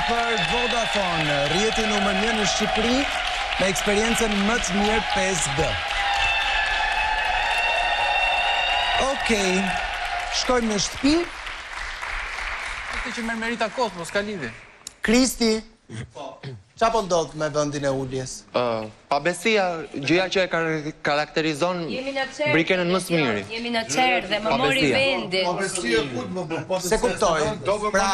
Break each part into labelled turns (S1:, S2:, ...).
S1: për Vodafone, rrjeti numër 1 në Shqipëri me eksperiencën më të mirë 5G. Okej, shkojmë në shtëpi.
S2: Këtë që merita kohë, mos ka lidhje.
S1: Kristi, qa po ndodh me vendin e uljes?
S3: Pabesia, gjëja që e karakterizon Brikenën më së miri.
S4: Jemi në qerë dhe më mori vendin.
S1: Se kuptoj. Pra,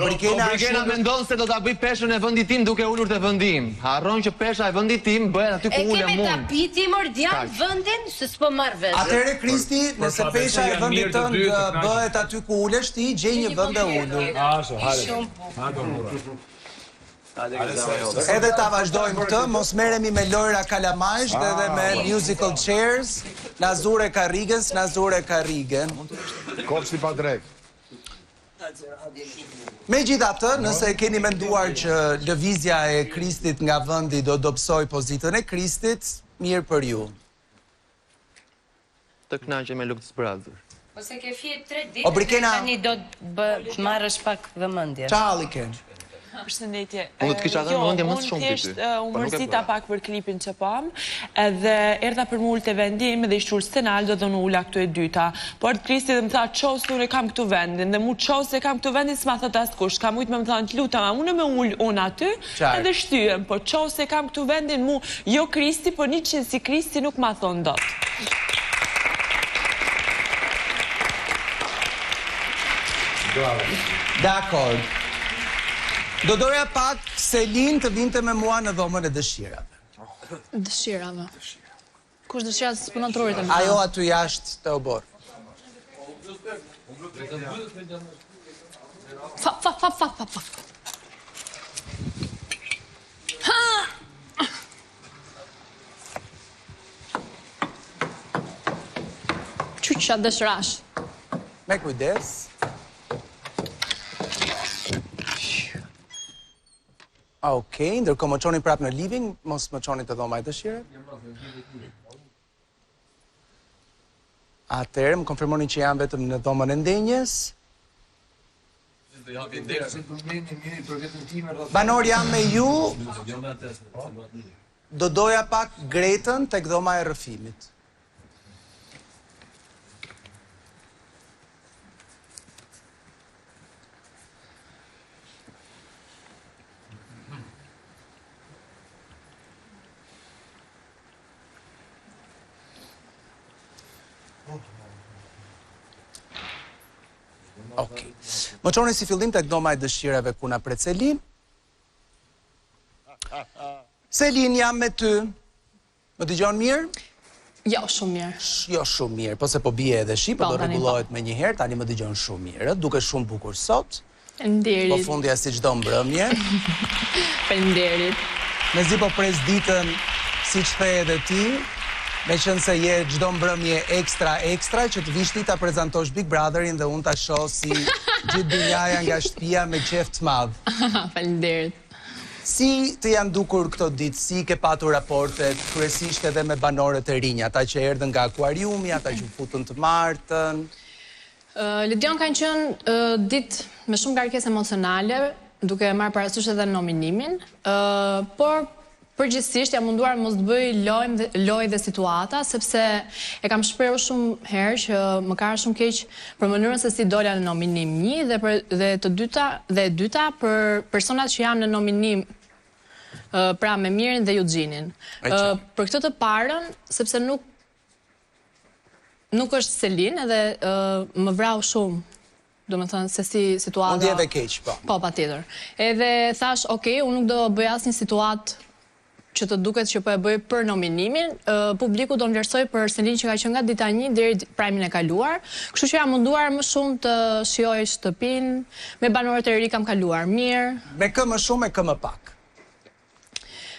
S3: Brikena mendon se do ta bëj peshën e vendit tim duke ulur te vendi im. Harron që pesha e vendit tim bëhet aty ku ulem unë.
S4: E kemi tapiti mordian vendin se s'po marr vesh.
S1: Atëre Kristi, nëse pesha e vendit tënd bëhet aty ku ulesh ti, gjej një vend e ulur. Edhe ta vazhdojmë këtë, mos merremi me lojra kalamajsh dhe edhe me musical chairs. Nazure Karrigen.
S5: Kopshti pa drejt.
S1: Megjithatë, nëse keni menduar që lëvizja e Kristit nga vendi do dobësoj pozitën e Kristit, mirë për ju.
S3: Të kënaqem me lukë të zbrazur.
S4: Ose ke fjet 3 ditë.
S1: O Brikena,
S4: tani do të marrësh pak vëmendje.
S1: Çalli ken.
S6: Përshëndetje.
S3: Unë të kisha dhënë mendje më të shumë
S6: ty. Unë mërzita pak për klipin që pam, edhe erdha për më ul te vendi im dhe i shtur Stenaldo dhe unë ula këtu e dyta. Por Kristi dhe më tha ços unë kam këtu vendin dhe mu ços se kam këtu vendin s'ma thot askush. Kam ujt më thonë lutem, unë më ul unë aty edhe shtyhem, po ços se kam këtu vendin mu, jo Kristi, po niçin si Kristi nuk ma thon dot.
S1: Dakor. Do doja pak Selin të vinte me mua në dhomën e dëshirave.
S7: Dëshirave? Kush dëshirat së punon trurit e më?
S1: Ajo aty jashtë të obor.
S7: Fa. Qyqa dëshirash?
S1: Me kujdes. Okej, ndërkohë më çoni prapë në living, mos më çoni të dhoma e dëshirave. Atëherë më konfirmoni që jam vetëm në dhomën e ndenjes. Banor jam me ju. Do doja pak Gretën tek dhoma e rrëfimit. Okej. Më çoni si fillim tek dhoma e dëshirave ku na pret Selin. Selin, jam me ty. Më dëgjon mirë?
S7: Jo, shumë mirë.
S1: Jo, shumë mirë, po se po bie edhe shi, po do rregullohet me një herë, tani më dëgjon shumë mirë. Duke shumë bukur sot.
S7: Faleminderit.
S1: Po fundja si çdo mbrëmje.
S7: Faleminderit.
S1: Mezi po pres ditën, siç the edhe ti. Me qënë se je gjdo mbrëmje ekstra që të vishti ta prezentosh Big Brotherin dhe unë ta shoh si gjithë dunjaja nga shtëpia me qef të madh.
S7: Faleminderit.
S1: Si të janë dukur këto ditë, si ke patur raportet, kryesisht edhe me banorët e rinj, ata që erdhën nga akuariumi, ata që futën të martën?
S7: Lidion kanë qenë ditë me shumë ngarkesë emocionale, duke marrë parasysh edhe nominimin, por përgjithsisht jam munduar mos të bëj lojë dhe situata, sepse e kam shprehur shumë herë që më ka shumë keq për mënyrën se si dola në nominim 1 dhe e dyta për personat që janë në nominim, pra me Mirin dhe Eugenin. Për këtë të parën, sepse nuk është Selin edhe më vrau shumë. Do me thënë se si situata...
S1: Unë djeve keq, po.
S7: Po, patjetër. Edhe thash, okej, unë nuk do bëj asnjë situatë që të duket që po e bëj për nominimin, publiku do në vlerësoj për Selin që ka qenë nga dita 1 deri prajmin e kaluar, kështu që jam munduar më shumë të shijoj shtëpinë, me banorët e ri kam kaluar mirë.
S1: Me kë më shumë, me kë më pak?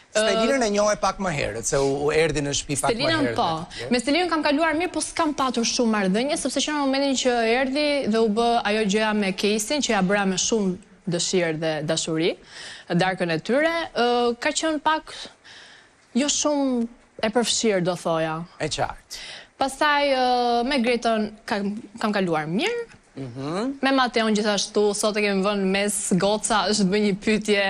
S1: Stelinën e njohë pak më herët, se u erdhi në shtëpi pak më herët.
S7: Stelinën po. Me Stelinën kam kaluar mirë, po s'kam patur shumë marrëdhënie, sepse që në momentin që erdhi dhe u bë ajo gjëja me Kesin, që ja bëra me shumë dëshirë dhe dashuri, darkën e tyre, ka qenë pak jo shumë e përfshirë, do thoja.
S1: E qartë.
S7: Pastaj me Gretën kam kaluar mirë, Me Mateon gjithashtu, sot e kemi vënë mes goca, është bëj një pyetje.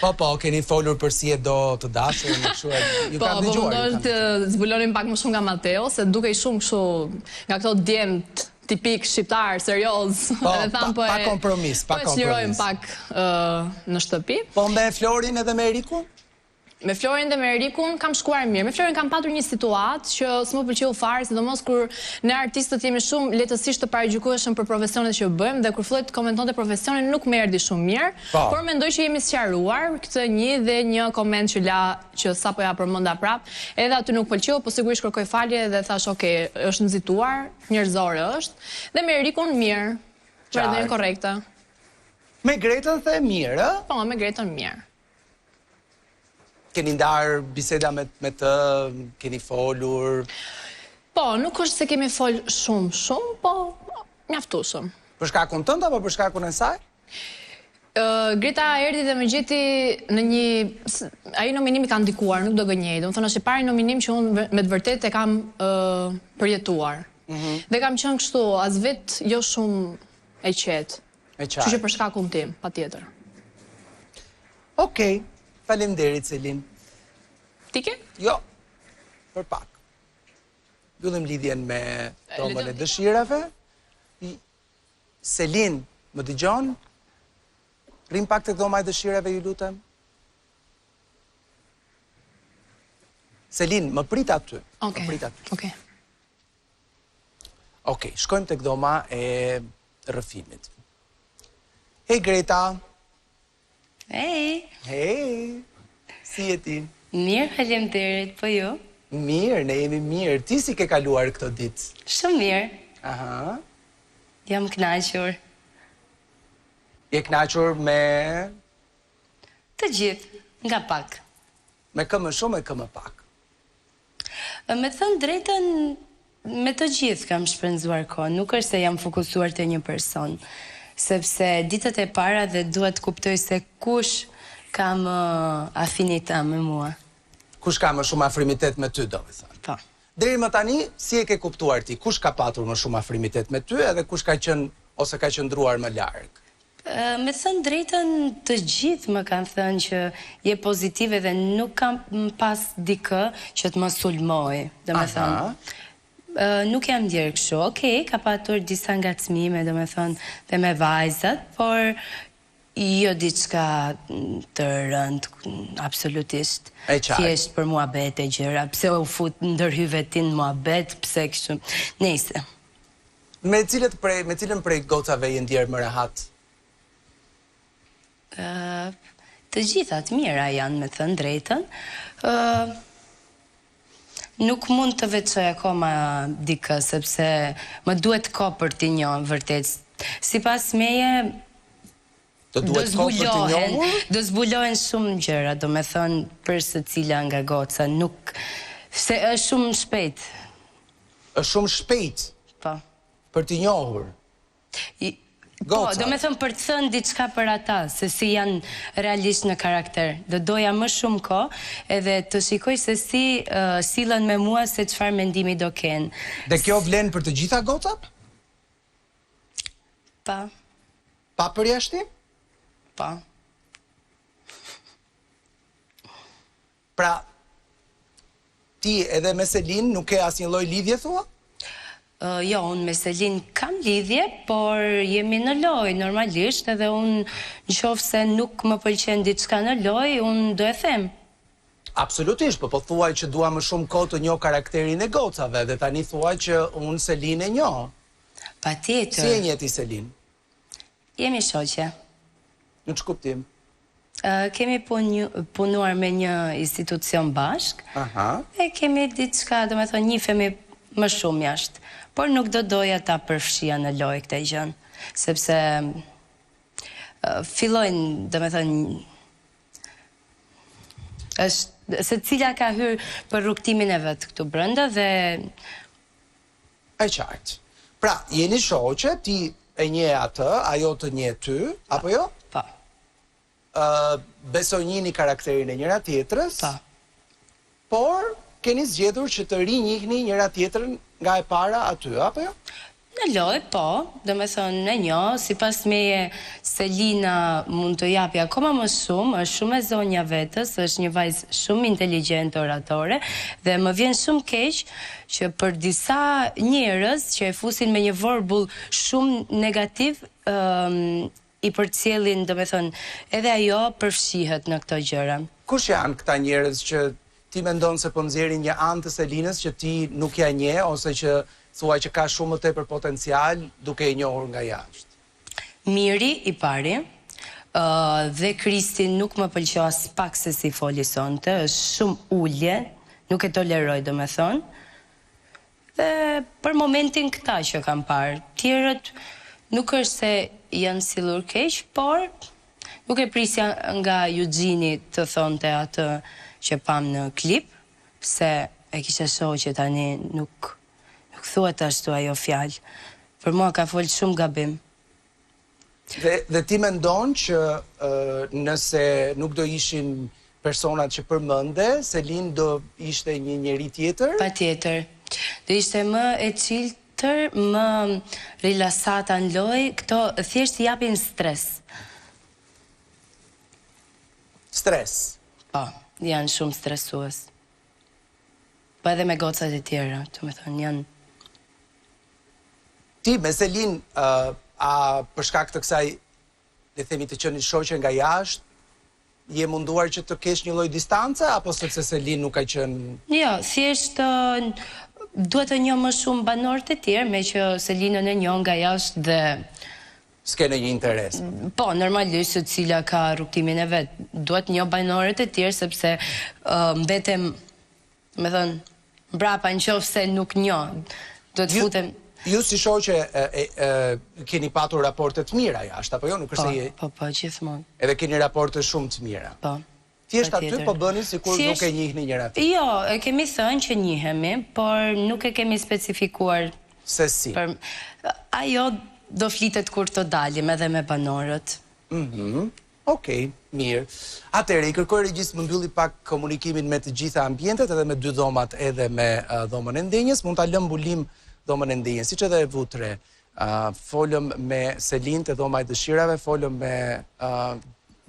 S1: Po, keni folur për si e do të dashur, në kështu ju kam dëgjuar.
S7: Po, mundohet të zbulonim pak më shumë nga Mateo, se dukej shumë kështu nga këto djemt tipik shqiptar, serioz.
S1: Pa kompromis, pa kompromis.
S7: Po e çlirojmë pak në shtëpi.
S1: Po me Florin edhe me Erikun?
S7: Me Florin dhe me Erikun kam shkuar mirë. Me Florin kam patur një situatë që s'më pëlqeu fare, sidomos kur ne artistët jemi shumë lehtësisht të paragjykueshëm për profesionet që bëjmë dhe kur filloi të komentonte profesionin nuk më erdhi shumë mirë, por mendoj që jemi sqaruar këtë një koment që la që sapo ja përmenda prap, edhe aty nuk pëlqeu, po sigurisht kërkoj falje dhe thash okay, është nxituar, njerëzore është. Dhe me Erikun mirë, vërtet korrekte.
S1: Me Gretën the mirë, ë?
S7: Po, me Gretën mirë.
S1: Keni ndarë biseda me të, keni folur?
S7: Po, nuk është se kemi fol shumë, po mjaftueshëm.
S1: Për shkakun tënd apo për shkakun e saj?
S7: Greta erdhi dhe më gjeti në një... Ai nominimi ka ndikuar, nuk do gënjej. Do më thënë është i pari nominim që unë me të vërtet e kam përjetuar. Dhe kam qenë kështu, as vetë jo shumë e qetë. Kështu që për shkakun tim, patjetër.
S1: Okej. Faleminderit, Selin.
S7: Tike?
S1: Jo, për pak. Mbyllim lidhjen me dhomën e dëshirave. Selin, më dëgjon? Rrim pak të dhoma e dëshirave, ju lutem. Selin, më prit aty.
S7: Okej.
S1: Okej, shkojmë tek dhoma e rrëfimit. Hej, Greta. Hej, si e ti?
S4: Mirë, faleminderit, po ju?
S1: Mirë, ne jemi mirë. Ti si ke kaluar këto ditë?
S4: Shumë mirë.
S1: Aha.
S4: Jam kënaqur.
S1: Je kënaqur me...
S4: Të gjithë, nga pak.
S1: Me kë më shumë e kë më pak?
S4: Me thënë drejtën, me të gjithë kam shpenzuar kohë. Nuk është se jam fokusuar te një person. Sepse ditët e para dhe duhet kuptoj se kush ka më afinita me mua.
S1: Kush ka më shumë afrimitet me ty, do me thënë?
S4: Po.
S1: Deri më tani, si e ke kuptuar ti? Kush ka patur më shumë afrimitet me ty edhe kush ka qenë ose ka qëndruar më larg?
S4: Me thënë drejtën, të gjithë më kanë thënë që je pozitive dhe nuk kam pas dikë që të më sulmoj, do me thënë. Nuk jam ndjerë kështu, okej, ka patur disa ngacmime, do me thonë, dhe me vajzat, por jo diçka të rëndë, absolutisht. Thjesht për muhabet e gjëra, pse u fut ndërhyve ti në muhabet, pse kështu, nejse.
S1: Me cilën prej gocave je ndjerë më rehat?
S4: Të gjithat mira janë, me thënë drejtën. Nuk mund të veçoj akoma dikë, sepse më duhet ko për t'i njohë, vërtet. Si pas meje, do zbulohen shumë gjëra, do me thonë për së cila nga goca, nuk... Se është shumë shpejt.
S1: është shumë shpejt?
S4: Po.
S1: Për t'i njohur?
S4: Po, do me thëmë për të thënë diçka për ata, se si janë realisht në karakter. Do doja më shumë ko, edhe të shikoj se si sillen me mua, se çfarë mendimi do kenë.
S1: Dhe kjo vlen për të gjitha gocat?
S4: Pa.
S1: Pa përjashtim?
S4: Pa.
S1: Pra, ti edhe me Selin nuk ke asnjë lloj lidhje, thua?
S4: Jo, unë me Selin kam lidhje, por jemi në loj, normalisht, edhe unë në qofë se nuk më pëlqen diçka në loj, unë do e them.
S1: Absolutisht, po thuaj që dua më shumë kohë të njoh karakterin e gocave, dhe tani thuaj që unë Selin e njoh.
S4: Patjetër.
S1: Si e njeh ti Selin?
S4: Jemi shoqe.
S1: Në ç'kuptim?
S4: Kemi punuar me një institucion bashk, e kemi diçka, do me thonë, njihemi më shumë jashtë. Por nuk do doja ta përfshija në loj këta gjën, sepse fillojnë, do me thënë, se cila ka hyrë për rrugtimin e vetë këtu brenda dhe...
S1: E qartë. Pra, jeni shoqe, ti e nje atë, ajo të nje ty, apo jo?
S4: Pa.
S1: Besojnjini karakterin e njëra tjetrës?
S4: Pa.
S1: Por... keni zgjedhur që të rinjihni njëra tjetrën nga e para aty, apo jo?
S4: Në loj, po, dhe me thonë në një, si pas meje Selina mund të japi akoma më shumë, është shumë e zonja vetës, është një vajzë shumë inteligjent oratore, dhe më vjen shumë keq që për disa njerëz që e fusin me një vorbull shumë negativ, i përcjellin, dhe me thonë, edhe ajo përfshihet në këto gjëra.
S1: Kush janë këta njerëz që ti mendon se po nxjerrin një anë të Selinës që ti nuk ja njeh, ose që thuaj që ka shumë më tepër potencial duke i njohur nga jashtë?
S4: Miri i pari, dhe Kristi nuk më pëlqeu as pak se si foli sonte, është shumë ulje, nuk e toleroj do me thonë, dhe për momentin këta që kam parë, tjerët nuk është se janë sillur keq, por nuk e prisja nga Eugjini të thonte atë që pam në klip, pse e kisha shohë që tani nuk thuhet ashtu ajo fjalë. Për mua ka folë shumë gabim.
S1: Dhe ti mendon që nëse nuk do ishin personat që përmende, Selin do ishte një njeri tjetër?
S4: Pa tjetër. Do ishte më e qiltër, më rilasata në loj, këto thjesht japin stres.
S1: Stres?
S4: Po, janë shumë stresues. Po edhe me gocat e tjera, të me thonë, janë...
S1: Ti me Selin, a për shkak të kësaj, le themi të qenë shoqe nga jashtë, je munduar që të kesh një lloj distance, apo sepse Selin nuk ka qenë...
S4: Jo, thjesht duhet të njoh më shumë banorët e tjerë, me që Selinën e njoh nga jashtë dhe...
S1: S'ke në një interes.
S4: Po, normalisht se cila ka rrugtimin e vetë. Duhet njoh banorët e tjerë, sepse mbetem, me thënë, mbrapa në qoftë se nuk njoh. Duhet futem...
S1: Ju si shoqe keni patur raporte të mira jashtë, apo jo? Nuk është se...
S4: Po, gjithmonë.
S1: Edhe keni raporte shumë të mira.
S4: Po.
S1: Thjesht aty po bëni sikur nuk e njihni njëra tjetrën.
S4: Jo, e kemi thënë që njihemi, por nuk e kemi specifikuar...
S1: Se si?
S4: Ajo do flitet kur të dalim edhe me banorët.
S1: Okej, mirë. Atëherë, i kërkoj regjist më mbylli pak komunikimin me të gjitha ambientet, edhe me dy dhomat, edhe me dhomën e ndenjës. Mund ta lëm mbulim dhomën e ndenjës, siç edhe e vutre. Folëm me Selin të dhoma e dëshirave, folëm me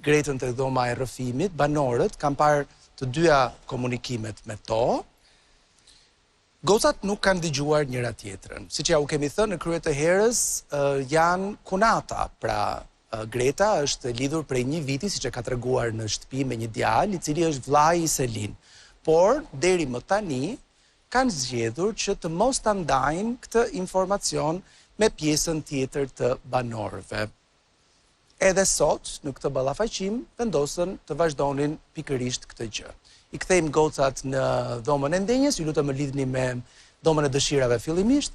S1: Gretën të dhoma e rrëfimit, banorët, kam parë të dyja komunikimet me to. Gocat nuk kanë dëgjuar njëra tjetrën. Siç ja u kemi thënë në krye të herës, janë kunata, pra Greta është lidhur prej një viti, siç e ka treguar në shtëpi me një djalë, i cili është vllai i Selin. Por deri më tani kanë zgjedhur që të mos ta ndajnë këtë informacion me pjesën tjetër të banorëve. Edhe sot, në këtë ballafaqim, vendosën të vazhdonin pikërisht këtë gjë. I kthejmë gocat në dhomën e ndenjës, ju lutem më lidhni me dhomën e dëshirave fillimisht.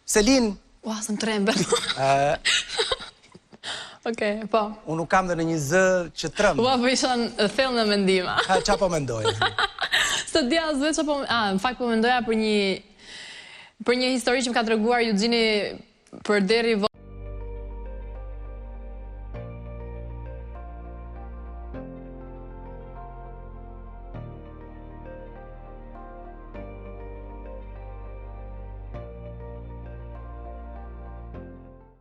S1: Selin,
S7: Ua, së më trembe. Okej, po.
S1: unë nuk kam dhe në një zë që tremb.
S7: Ua, po isha në thellë në mendima.
S1: Qa po mendoje?
S7: Së dia zë që po... në fakt po mendoja për një histori që më ka treguar Eugjini për deri